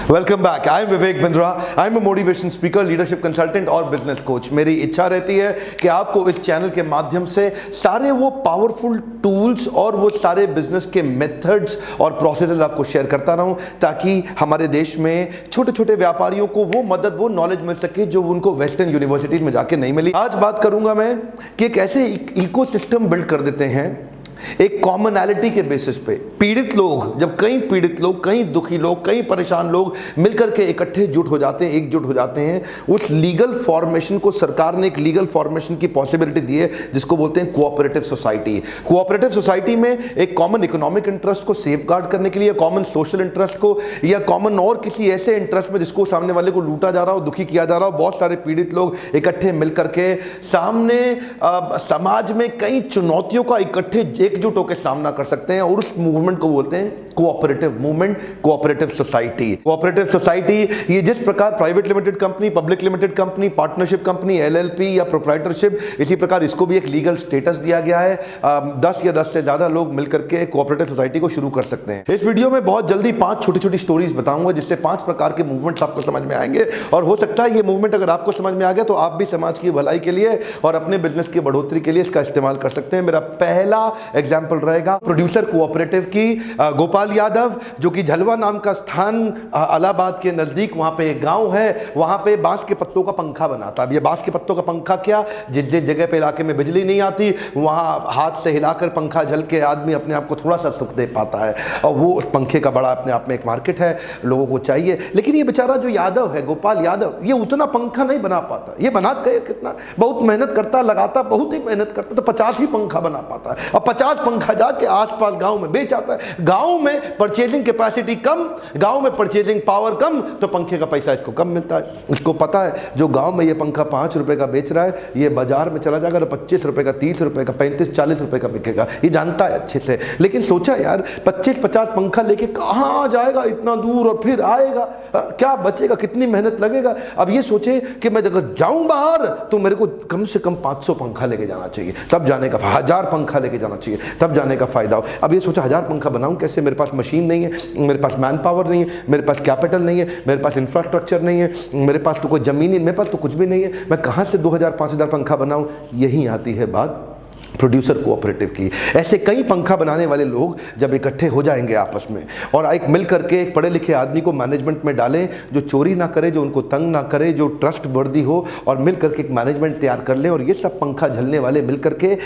Welcome back. I am Vivek Bindra. I am a motivation speaker, leadership consultant और business coach. मेरी इच्छा रहती है कि आपको इस चैनल के माध्यम से सारे वो पावरफुल टूल्स और वो सारे बिजनेस के मेथड्स और प्रोसेसेस आपको शेयर करता रहूं, ताकि हमारे देश में छोटे छोटे व्यापारियों को वो मदद, वो नॉलेज मिल सके जो उनको वेस्टर्न यूनिवर्सिटीज में जाके नहीं मिली। आज बात करूंगा मैं कि एक ऐसे इकोसिस्टम बिल्ड कर देते हैं एक कॉमनैलिटी के बेसिस पे। पीड़ित लोग, जब कई पीड़ित लोग, कई दुखी लोग, कई परेशान लोग मिलकर के इकट्ठे जुट हो जाते हैं, एकजुट हो जाते हैं, उस लीगल फॉर्मेशन को सरकार ने एक लीगल फॉर्मेशन की पॉसिबिलिटी दी है जिसको बोलते हैं कोऑपरेटिव सोसाइटी। कोऑपरेटिव सोसाइटी में एक कॉमन इकोनॉमिक इंटरेस्ट को सेफगार्ड करने के लिए, कॉमन सोशल इंटरेस्ट को, या कॉमन और किसी ऐसे इंटरेस्ट में जिसको सामने वाले को लूटा जा रहा हो, दुखी किया जा रहा हो, बहुत सारे पीड़ित लोग इकट्ठे मिलकर के सामने समाज में कई चुनौतियों का इकट्ठे एकजुट होकर सामना कर सकते हैं, और उस मूवमेंट को बोलते हैं cooperative movement, cooperative society. Cooperative society ये जिस प्रकार private limited company, public limited company, partnership company, LLP या प्रोप्राइटरशिप, इसी प्रकार इसको भी एक लीगल स्टेटस दिया गया है। 10 या 10 से ज्यादा लोग मिलकर के कोऑपरेटिव सोसाइटी को शुरू कर सकते हैं। इस वीडियो में बहुत जल्दी 5 छोटी छोटी स्टोरीज बताऊंगा जिससे 5 प्रकार के मूवमेंट्स आपको समझ में आएंगे, और हो सकता है ये मूवमेंट अगर आपको समझ में आ गया तो आप भी समाज की भलाई के लिए और अपने बिजनेस की बढ़ोतरी के लिए इसका इस्तेमाल कर सकते हैं। मेरा पहला एग्जाम्पल रहेगा प्रोड्यूसर कोऑपरेटिव की। गोपाल यादव, जो कि झलवा नाम का स्थान इलाहाबाद के नजदीक, वहां पे एक गांव है, वहां पे बांस के पत्तों का पंखा बनाता। अब ये बांस के पत्तों का पंखा क्या, जिस जिस जगह पे इलाके में बिजली नहीं आती वहां हाथ से हिलाकर पंखा झल के आदमी अपने आप को थोड़ा सा सुख दे पाता है, और वो उस पंखे का बड़ा अपने आप में एक मार्केट है, लोगों को चाहिए। लेकिन ये बेचारा जो यादव है, गोपाल यादव, ये उतना पंखा नहीं बना पाता। ये बना के कितना बहुत मेहनत करता, लगाता, बहुत ही मेहनत करता, तो 50 ही पंखा बना पाता है। अब 50 पंखा जाके आसपास गांव में बेच आता है। गांव में परचेजिंग कैपेसिटी कम, गांव में परचेजिंग पावर कम, तो पंखे का पैसा इसको कम मिलता है। इसको पता है जो गांव में ये पंखा 5 रुपए का बेच रहा है, ये बाजार में चला जाएगा तो 25 रुपए का, 30 रुपए का, 35-40 रुपए का बिकेगा। ये जानता है अच्छे से। लेकिन सोचा यार 25-50 पंखा लेके कहां जाएगा इतना दूर, और फिर आएगा, क्या बचेगा, कितनी मेहनत लगेगा। अब ये सोचे कि मैं अगर जाऊं बाहर तो मेरे को कम से कम 500 पंखा लेके जाना चाहिए, तब जाने का 1000 पंखा लेके जाना चाहिए, तब जाने का फायदा हो। अब ये सोचा 1000 पंखा बनाऊं कैसे, मेरे पास मशीन नहीं है, मेरे पास मैन पावर नहीं है, मेरे पास कैपिटल नहीं है, मेरे पास इंफ्रास्ट्रक्चर नहीं है, मेरे पास तो कोई जमीन नहीं, मेरे पास तो कुछ भी नहीं है, मैं कहां से 2000-5000 पंखा बनाऊं। यही आती है बात प्रोड्यूसर कोऑपरेटिव की। ऐसे कई पंखा बनाने वाले लोग जब इकट्ठे हो जाएंगे आपस में, और एक मिल करके एक पढ़े लिखे आदमी को मैनेजमेंट में डालें, जो चोरी ना करे, जो उनको तंग ना करे, जो ट्रस्ट वर्दी हो, और मिल करके एक मैनेजमेंट तैयार कर लें, और ये सब पंखा झलने वाले मिल करके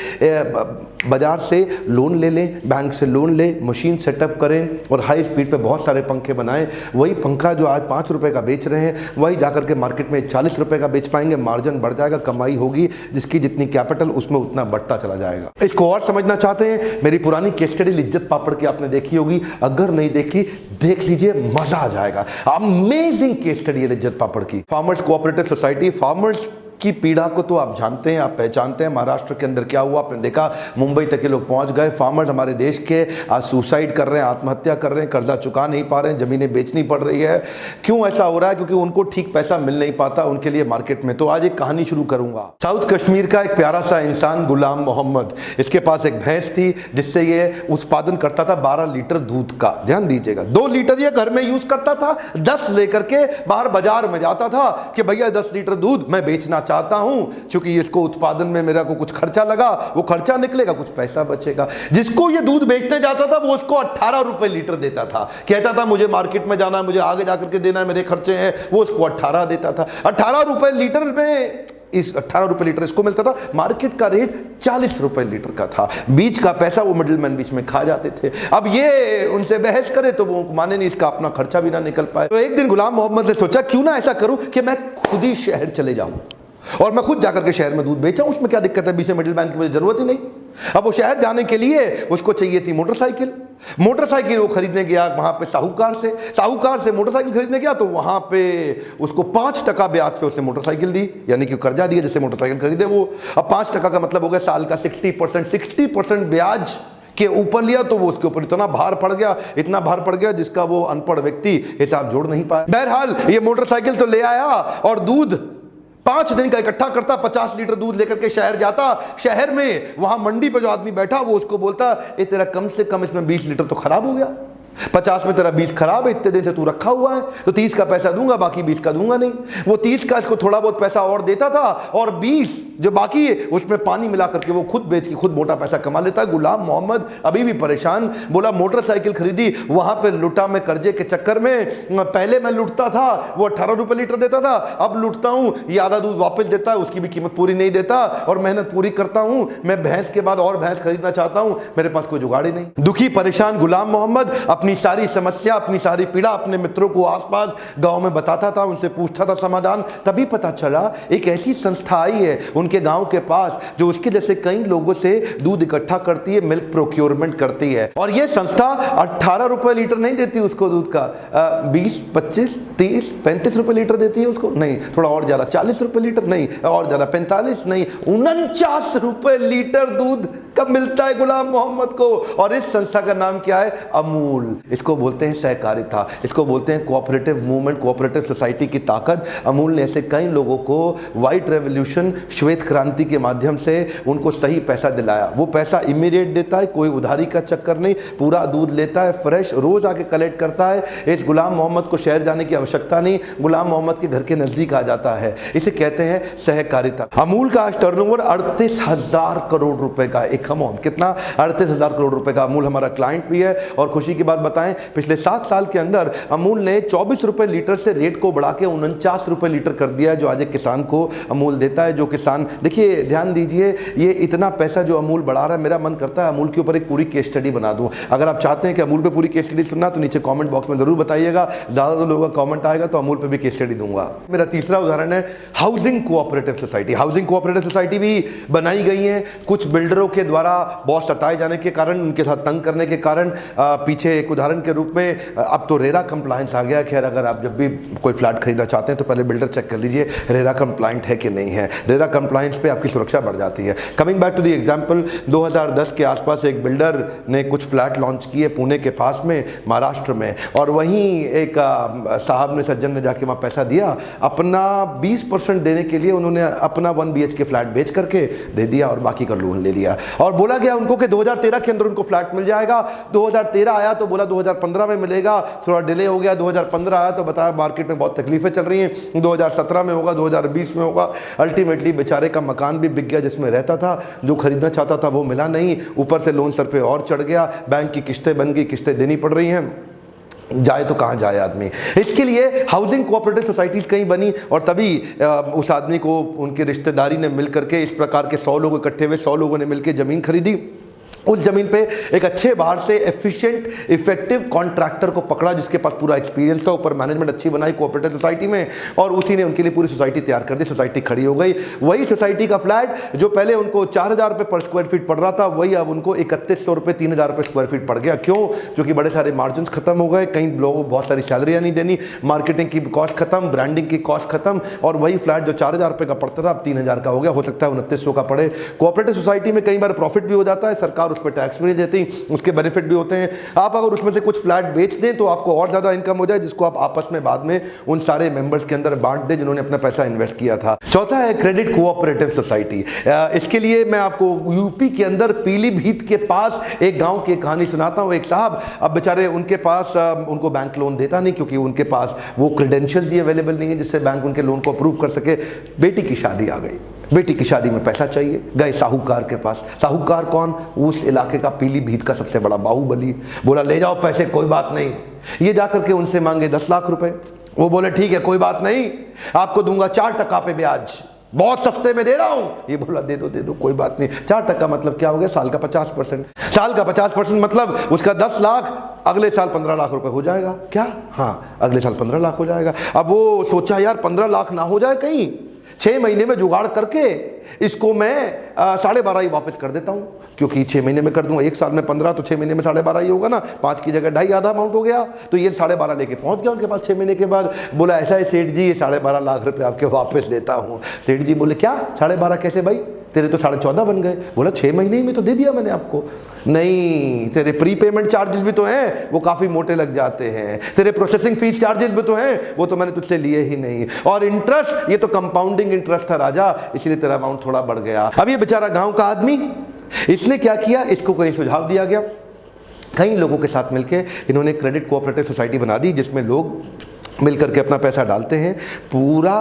बाजार से लोन ले लें, बैंक से लोन ले, मशीन सेटअप करें, और हाई स्पीड पे बहुत सारे पंखे बनाएं। वही पंखा जो आज 5 रुपए का बेच रहे हैं, वही जाकर के मार्केट में 40 रुपए का बेच पाएंगे। मार्जिन बढ़ जाएगा, कमाई होगी, जिसकी जितनी कैपिटल उसमें उतना बढ़ता चला जाएगा। इसको और समझना चाहते हैं, मेरी पुरानी केस स्टडी लिज्जत पापड़ की आपने देखी होगी, अगर नहीं देखी देख लीजिए, मजा आ जाएगा। अमेजिंग केस स्टडी है लिज्जत पापड़ की। Farmers cooperative society. फार्मर्स की पीड़ा को तो आप जानते हैं, आप पहचानते हैं। महाराष्ट्र के अंदर क्या हुआ आपने देखा, मुंबई तक के लोग पहुंच गए। फार्मर्स हमारे देश के आज सुसाइड कर रहे हैं, आत्महत्या कर रहे हैं, कर्जा चुका नहीं पा रहे हैं, जमीनें बेचनी पड़ रही है। क्यों ऐसा हो रहा है? क्योंकि उनको ठीक पैसा मिल नहीं पाता उनके लिए मार्केट में। तो आज एक कहानी शुरू करूंगा। साउथ कश्मीर का एक प्यारा सा इंसान गुलाम मोहम्मद, इसके पास एक भैंस थी जिससे ये उत्पादन करता था 12 लीटर दूध का। ध्यान दीजिएगा, 2 लीटर ये घर में यूज करता था, 10 लेकर के बाहर बाजार में जाता था कि भैया 10 लीटर दूध मैं बेचना चाहता हूं, क्योंकि इसको उत्पादन में मेरा को कुछ खर्चा लगा, वो खर्चा निकलेगा, कुछ पैसा बचेगा। जिसको ये दूध बेचने जाता था वो उसको 18 रुपए लीटर देता था। कहता था मुझे मार्केट में जाना है, मुझे आगे जाकर के देना है, मेरे खर्चे हैं, वो उसको 18 देता था। 18 रुपए लीटर में, इस 18 रुपए लीटर इसको मिलता था, मार्केट का रेट 40 रुपए लीटर का था। बीच का पैसा वो मिडिलमैन बीच में खा जाते थे। अब ये उनसे बहस करे तो वो माने नहीं, इसका अपना खर्चा भी ना निकल पाए। तो एक दिन गुलाम मोहम्मद ने सोचा क्यों ना ऐसा करूं कि मैं खुद ही शहर चले जाऊं और मैं खुद जाकर के शहर में दूध बेचा। उसमें क्या दिक्कत है, बीच में मिडिलमैन की मुझे जरूरत ही नहीं। अब वो शहर जाने के लिए उसको चाहिए थी मोटरसाइकिल। मोटरसाइकिल वो खरीदने गया वहां पे साहूकार से मोटरसाइकिल खरीदने गया, तो वहां पे उसको 5% ब्याज पे उसने मोटरसाइकिल दी, यानी कि कर्जा दिया जिससे मोटरसाइकिल खरीदे वो। अब 5% का मतलब हो गया साल का 60% ब्याज के ऊपर लिया, तो वो उसके ऊपर इतना भार पड़ गया जिसका वो अनपढ़ व्यक्ति हिसाब जोड़ नहीं पाया। बहरहाल ये मोटरसाइकिल तो ले आया और दूध 5 दिन का इकट्ठा करता, 50 लीटर दूध लेकर के शहर जाता। शहर में वहां मंडी पे जो आदमी बैठा वो उसको बोलता, ये तेरा कम से कम इसमें 20 लीटर तो खराब हो गया। 50 में तेरा 20 खराब है, इतने दिन से तू रखा हुआ है, तो 30 का पैसा दूंगा, बाकी 20 का दूंगा नहीं। वो 30 का इसको थोड़ा बहुत पैसा और देता था, और 20 जो बाकी है उसमें पानी मिला करके वो खुद बेच के खुद मोटा पैसा कमा लेता है। गुलाम मोहम्मद अभी भी परेशान, बोला मोटरसाइकिल खरीदी, वहां पे लुटा मैं कर्जे के चक्कर में। पहले मैं लुटता था, वो 18 रुपए लीटर देता था, अब लुटता हूं, ये आधा दूध वापस देता है, उसकी भी कीमत पूरी नहीं देता, और मेहनत पूरी करता हूं। मैं भैंस के बाद और भैंस खरीदना चाहता हूं, मेरे पास कोई जुगाड़ ही नहीं। दुखी परेशान गुलाम मोहम्मद अपनी सारी समस्या, अपनी सारी पीड़ा अपने मित्रों को आसपास गांव में बताता था, उनसे पूछता था समाधान। तभी पता चला एक ऐसी संस्था आई है उनके गांव के पास जो उसके जैसे कई लोगों से दूध इकट्ठा करती है, मिल्क प्रोक्योरमेंट करती है। और यह संस्था 18 रुपए लीटर नहीं देती उसको दूध का, 20, 25, 30, 35 रुपए लीटर देती है उसको, नहीं थोड़ा और ज्यादा, 40 रुपए लीटर नहीं, और ज्यादा 45 नहीं, 49 रुपए लीटर दूध कब मिलता है गुलाम मोहम्मद को। और इस संस्था का नाम क्या है? अमूल। इसको बोलते हैं सहकारिता, इसको बोलते हैं कोऑपरेटिव मूवमेंट, कोऑपरेटिव सोसाइटी की ताकत। अमूल ने ऐसे कई लोगों को व्हाइट रेवोल्यूशन, श्वेत क्रांति के माध्यम से उनको सही पैसा दिलाया। वो पैसा इमीडिएट देता है, कोई उधारी का चक्कर नहीं, पूरा दूध लेता है फ्रेश, रोज आके कलेक्ट करता है। इस गुलाम मोहम्मद को शहर जाने की आवश्यकता नहीं, गुलाम मोहम्मद के घर के नजदीक आ जाता है। इसे कहते हैं सहकारिता। अमूल का आज टर्नओवर 38,000 करोड़ रुपए का, एक अमाउंट कितना, 38,000 करोड़ रुपए का। अमूल हमारा क्लाइंट भी है। और खुशी की बात बताएं, पिछले 7 साल के अंदर अमूल ने 24 रुपए लीटर से रेट को बढ़ा के 49 रुपए लीटर कर दिया, जो आज एक किसान को अमूल देता है। जो किसान, देखिए ध्यान दीजिए, ये इतना पैसा जो अमूल बढ़ा रहा है, मेरा मन करता है अमूल के ऊपर एक पूरी केस स्टडी बना दूं। अगर आप चाहते हैं कि अमूल पे पूरी केस स्टडी सुनना, तो नीचे कमेंट बॉक्स में जरूर बताइएगा। ज्यादा लोगों का कमेंट आएगा तो अमूल पे भी केस स्टडी दूंगा। मेरा तीसरा उदाहरण है housing cooperative society. Housing cooperative society भी बनाई गई है कुछ बिल्डरों के द्वारा, बहुत सताए जाने के कारण, उनके साथ तंग करने के कारण। पीछे एक उदाहरण के रूप में अब तो रेरा कंप्लायंस आ गया। खैर, अगर आप जब भी कोई फ्लैट खरीदना चाहते हैं तो पहले बिल्डर चेक कर लीजिए रेरा कंप्लायंट है कि नहीं है। रेरा कंप्लायंस पे आपकी सुरक्षा बढ़ जाती है। Coming back to the example, 2010 के आसपास एक बिल्डर ने कुछ फ्लैट लॉन्च किए पुणे के पास में, महाराष्ट्र में, और वहीं एक साहब ने, सज्जन ने जाके वहाँ पैसा दिया। अपना 20% देने के लिए उन्होंने अपना 1 BHK फ्लैट बेच करके दे दिया और बाकी का लोन ले लिया। और बोला गया उनको कि 2013 के अंदर उनको फ्लैट मिल जाएगा। 2013 आया तो बोला 2015 में मिलेगा, थोड़ा डिले हो गया। 2015 आया तो बताया मार्केट में बहुत तकलीफें चल रही हैं, 2017 में होगा, 2020 में होगा। अल्टीमेटली बेचारे का मकान भी बिक गया जिसमें रहता था, जो खरीदना चाहता था वो मिला नहीं, ऊपर से लोन सर पे और चढ़ गया, बैंक की किस्तें बन गई, किस्तें देनी पड़ रही हैं, जाए तो कहाँ जाए आदमी। इसके लिए हाउसिंग कोऑपरेटिव सोसाइटीज कहीं बनी, और तभी उस आदमी को उनके रिश्तेदारी ने मिल करके, इस प्रकार के 100 लोग इकट्ठे हुए, 100 लोगों ने मिलकर ज़मीन खरीदी। उस जमीन पे एक अच्छे बाहर से एफिशिएंट, इफेक्टिव कॉन्ट्रैक्टर को पकड़ा जिसके पास पूरा एक्सपीरियंस था, ऊपर मैनेजमेंट अच्छी बनाई कोऑपरेटिव सोसाइटी में, और उसी ने उनके लिए पूरी सोसाइटी तैयार कर दी। सोसाइटी खड़ी हो गई। वही सोसाइटी का फ्लैट जो पहले उनको 4,000 रुपये पर स्क्वायर फीट पड़ रहा था, वही अब उनको 3100 रुपये, 3,000 रुपये स्क्वायर फीट पड़ गया। क्यों? क्योंकि बड़े सारे मार्जिन खत्म हो गए, कई लोगों को बहुत सारी सैलरियाँ नहीं देनी, मार्केटिंग की कॉस्ट खत्म, ब्रांडिंग की कॉस्ट खत्म, और वही फ्लैट जो 4,000 रुपये का पड़ता था अब 3,000 का हो गया। हो सकता है 2900 का पड़े। कोऑपरेटिव सोसाइटी में कई बार प्रॉफिट भी हो जाता है, सरकार उस पर टैक्स भी नहीं देती, उसके बेनिफिट भी होते हैं। आप अगर उसमें से कुछ फ्लैट बेच दें तो आपको और ज्यादा इनकम हो जाए, जिसको आप आपस में बाद में उन सारे मेंबर्स के अंदर बांट दें जिन्होंने अपना पैसा इन्वेस्ट किया था। चौथा है क्रेडिट कोऑपरेटिव सोसाइटी। इसके लिए मैं आपको यूपी के अंदर पीलीभीत के पास एक गांव की कहानी सुनाता हूं। एक साहब, अब बेचारे उनके पास, उनको बैंक लोन देता नहीं क्योंकि उनके पास वो क्रेडेंशियल्स भी अवेलेबल नहीं है जिससे बैंक उनके लोन को अप्रूव कर सके। बेटी की शादी आ गई, बेटी की शादी में पैसा चाहिए, गए साहूकार के पास। साहूकार कौन? उस इलाके का पीलीभीत का सबसे बड़ा बाहुबली। बोला ले जाओ पैसे, कोई बात नहीं। ये जाकर के उनसे मांगे 10 लाख रुपए। वो बोले ठीक है, कोई बात नहीं, आपको दूंगा 4% पे ब्याज, बहुत सस्ते में दे रहा हूं। ये बोला दे दो, कोई बात नहीं। 4% मतलब क्या हो गया? साल का 50%। साल का 50% मतलब उसका 10 लाख, अगले साल 15 लाख रुपए हो जाएगा। क्या? हाँ, अगले साल 15 लाख हो जाएगा। अब वो सोचा यार 15 लाख ना हो जाए कहीं, 6 महीने में जुगाड़ करके इसको मैं 12.5 ही वापस कर देता हूं, क्योंकि 6 महीने में कर दूंगा, 1 साल में 15 तो 6 महीने में 12.5 ही होगा ना, 5 की जगह 2.5, आधा अमाउंट हो गया। तो ये 12.5 लेके पहुंच गया उनके पास 6 महीने के बाद। बोला ऐसा है सेठ जी, ये 12.5 लाख रुपए आपके वापस देता हूं। सेठ जी बोले क्या 12.5 कैसे भाई, तेरे तो 14.5 बन गए। बोला 6 महीने में तो दे दिया मैंने आपको। नहीं, तेरे प्री पेमेंट चार्जेस भी तो हैं, वो काफी मोटे लग जाते हैं, तेरे प्रोसेसिंग फीस चार्जेस भी तो हैं, वो तो मैंने तुझसे लिए ही नहीं, और इंटरेस्ट, ये तो कंपाउंडिंग इंटरेस्ट था राजा, इसलिए तेरा अमाउंट थोड़ा बढ़ गया। अब ये बेचारा गांव का आदमी, इसने क्या किया, इसको कोई सुझाव दिया गया, कई लोगों के साथ मिलकर इन्होंने क्रेडिट कोऑपरेटिव सोसाइटी बना दी, जिसमें लोग मिलकर के अपना पैसा डालते हैं। पूरा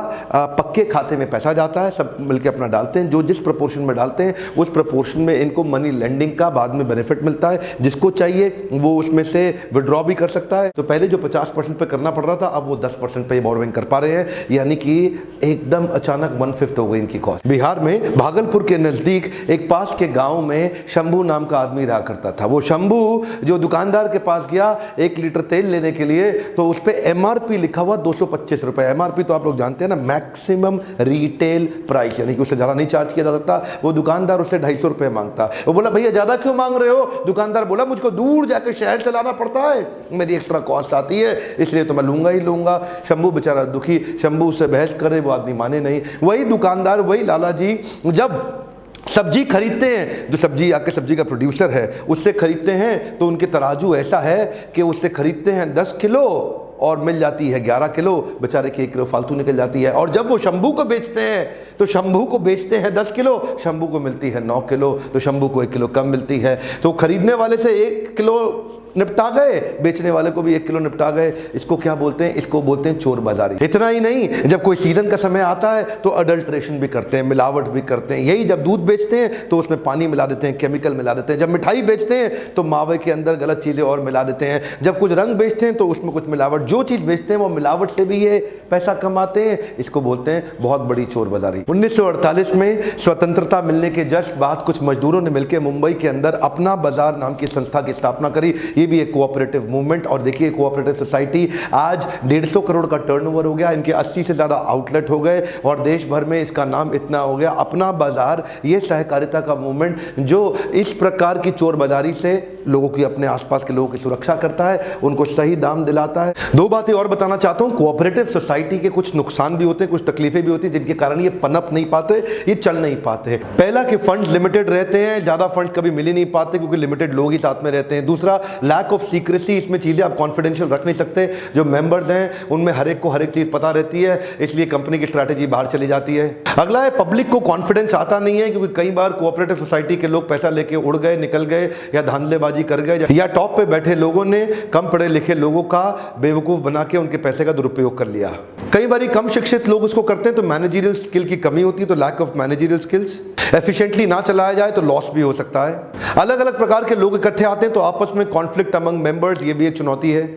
पक्के खाते में पैसा जाता है, सब मिलकर अपना डालते हैं। जो जिस प्रपोर्शन में डालते हैं उस प्रपोर्शन में इनको मनी लेंडिंग का बाद में बेनिफिट मिलता है। जिसको चाहिए वो उसमें से विड्रॉ भी कर सकता है। तो पहले जो 50% पे करना पड़ रहा था, अब वो 10% पे बोरोइंग कर पा रहे हैं, यानी कि एकदम अचानक 1/5 हो गई इनकी कॉस्ट। बिहार में भागलपुर के नज़दीक एक पास के गाँव में शंभू नाम का आदमी रहा करता था। वो शंभू जो दुकानदार के पास गया 1 लीटर तेल लेने के लिए, तो उस पर MRP लिखा हुआ 225 रुपए। MRP तो आप लोग जानते हैं ना, मैक्सिमम रिटेल प्राइस, यानी कि उससे ज़्यादा नहीं चार्ज किया जा सकता। वो दुकानदार उससे 250 रुपए मांगता। वो बोला भैया ज़्यादा क्यों मांग रहे हो? दुकानदार बोला मुझको दूर जाकर शहर से लाना पड़ता है, मेरी एक्स्ट्रा कॉस्ट आती है, इसलिए तो मैं लूंगा ही लूंगा। शंभू बेचारा दुखी, शंभू उससे बहस करे, वो आदमी माने नहीं। वही दुकानदार, वही लाला जी जब सब्जी खरीदते हैं, जो सब्जी आके सब्जी का प्रोड्यूसर है उससे खरीदते हैं, तो उनके तराजू ऐसा है कि उससे खरीदते हैं 10 किलो और मिल जाती है 11 किलो, बेचारे की 1 किलो फालतू निकल जाती है। और जब वो शंभू को बेचते हैं तो शंभू को बेचते हैं 10 किलो, शंभू को मिलती है 9 किलो, तो शंभू को 1 किलो कम मिलती है। तो खरीदने वाले से 1 किलो निपटा गए, बेचने वाले को भी 1 किलो निपटा गए। इसको क्या बोलते हैं? इसको बोलते हैं चोर बाजारी। इतना ही नहीं, जब कोई सीजन का समय आता है तो अडल्ट्रेशन भी करते हैं, मिलावट भी करते हैं। यही जब दूध बेचते हैं तो उसमें पानी मिला देते हैं, केमिकल मिला देते हैं। जब मिठाई बेचते हैं तो मावे के अंदर गलत चीज़ें और मिला देते हैं। जब कुछ रंग बेचते हैं तो उसमें कुछ मिलावट। जो चीज़ बेचते हैं वो मिलावट से भी ये पैसा कमाते हैं। इसको बोलते हैं बहुत बड़ी चोर बाजारी। 1948 में स्वतंत्रता मिलने के जस्ट बाद कुछ मजदूरों ने मिलकर मुंबई के अंदर अपना बाजार नाम की संस्था की स्थापना करी। ये भी एक कोऑपरेटिव मूवमेंट। और देखिए कोऑपरेटिव सोसाइटी आज 150 करोड़ का टर्नओवर हो गया, इनके 80 से ज़्यादा आउटलेट हो गए और देश भर में इसका नाम इतना हो गया। अपना बाजार, ये सहकारिता का मूवमेंट जो इस प्रकार की चोर बाजारी से लोगों की, अपने आसपास के लोगों की सुरक्षा करता है, उनको सही दाम दिलाता है। 2 बातें और बताना चाहता हूं। कोऑपरेटिव सोसाइटी के कुछ नुकसान भी होते हैं, कुछ तकलीफें भी होती हैं, जिनके कारण ये पनप नहीं पाते, ये चल नहीं पाते। पहला कि फंड लिमिटेड रहते हैं, ज़्यादा फंड कभी मिल ही नहीं पाते क्योंकि लिमिटेड लोग ही साथ में रहते हैं। दूसरा, लैक ऑफ सीक्रेसी, इसमें चीज़ें आप कॉन्फिडेंशियल रख नहीं सकते। जो मेंबर्स हैं उनमें हर एक को हर एक चीज़ पता रहती है, इसलिए कंपनी की स्ट्रैटेजी बाहर चली जाती है। अगला है, पब्लिक को कॉन्फिडेंस आता नहीं है, क्योंकि कई बार कोऑपरेटिव सोसाइटी के लोग पैसा लेके उड़ गए, निकल गए, या धांधलेबाजी कर गए, या टॉप पे बैठे लोगों ने कम पढ़े लिखे लोगों का बेवकूफ़ बना के उनके पैसे का दुरुपयोग कर लिया। कई बार कम शिक्षित लोग उसको करते हैं तो मैनेजरियल स्किल की कमी होती है, तो lack of managerial skills. Efficiently ना चलाया जाए तो लॉस भी हो सकता है। अलग अलग प्रकार के लोग इकट्ठे आते हैं तो आपस में कॉन्फ्लिक्ट अमंग मेंबर्स, ये भी एक चुनौती है।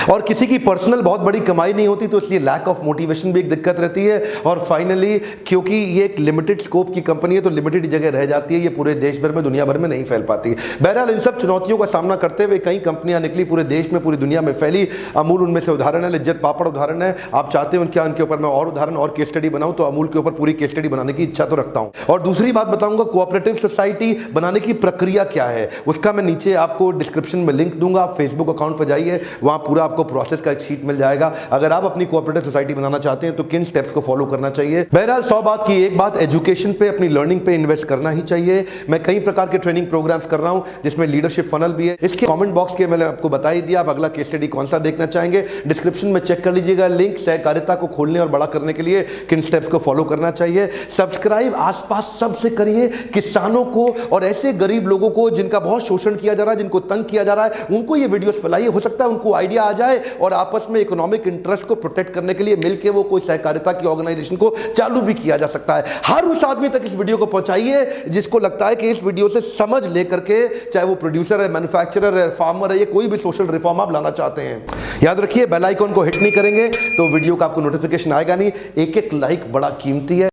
और किसी की पर्सनल बहुत बड़ी कमाई नहीं होती, तो इसलिए लैक ऑफ मोटिवेशन भी एक दिक्कत रहती है। और फाइनली, क्योंकि ये एक लिमिटेड स्कोप की कंपनी है तो लिमिटेड जगह रह जाती है, ये पूरे देश भर में, दुनिया भर में नहीं फैल पाती। बहरहाल इन सब चुनौतियों का सामना करते हुए कई कंपनियां निकली, पूरे देश में, पूरी दुनिया में फैली। अमूल उनमें से उदाहरण है, लिज्जत पापड़ उदाहरण है। आप चाहते हैं क्या उनके ऊपर मैं और उदाहरण और केस स्टडी बनाऊं, तो अमूल के ऊपर पूरी केस स्टडी बनाने की इच्छा तो रखता हूं। और दूसरी बात बताऊंगा, कोऑपरेटिव सोसाइटी बनाने की प्रक्रिया क्या है, उसका मैं नीचे आपको डिस्क्रिप्शन में लिंक दूंगा। आप फेसबुक अकाउंट पर जाइए, वहां पूरा आपको प्रोसेस का शीट मिल जाएगा। अगर आप अपनी कोऑपरेटिव सोसाइटी बनाना चाहते हैं तो किन स्टेप्स को फॉलो करना चाहिए। बहरहाल 100 बात की एक बात, एजुकेशन पे, अपनी लर्निंग पे इन्वेस्ट करना ही चाहिए। मैं कई प्रकार के ट्रेनिंग प्रोग्राम्स कर रहा हूं, जिसमें लीडरशिप फनल भी है। इसके कमेंट बॉक्स के मैंने आपको बता ही दिया। आप अगला केस स्टडी कौन सा देखना चाहेंगे डिस्क्रिप्शन में चेक कर लीजिएगा लिंक। सहकारिता को खोलने और बड़ा करने के लिए किन स्टेप्स को फॉलो करना चाहिए। सब्सक्राइब आसपास सबसे करिए, किसानों को और ऐसे गरीब लोगों को जिनका बहुत शोषण किया जा रहा है, जिनको तंग किया जा रहा है, उनको ये वीडियोस फैलाइए। हो सकता है उनको आइडिया आ जाए और आपस में इकोनॉमिक इंटरेस्ट को प्रोटेक्ट करने के लिए मिलकर वो कोई सहकारिता की ऑर्गेनाइजेशन को चालू भी किया जा सकता है। हर उस आदमी तक इस वीडियो को पहुंचाइए जिसको लगता है कि इस वीडियो से समझ लेकर के, चाहे वो प्रोड्यूसर है, मैन्युफैक्चरर है, फार्मर है, ये कोई भी सोशल रिफॉर्म आप लाना चाहते हैं, याद रखिए बेल आइकन को हिट नहीं करेंगे तो वीडियो का आपको नोटिफिकेशन आएगा नहीं। एक एक लाइक बड़ा कीमती है।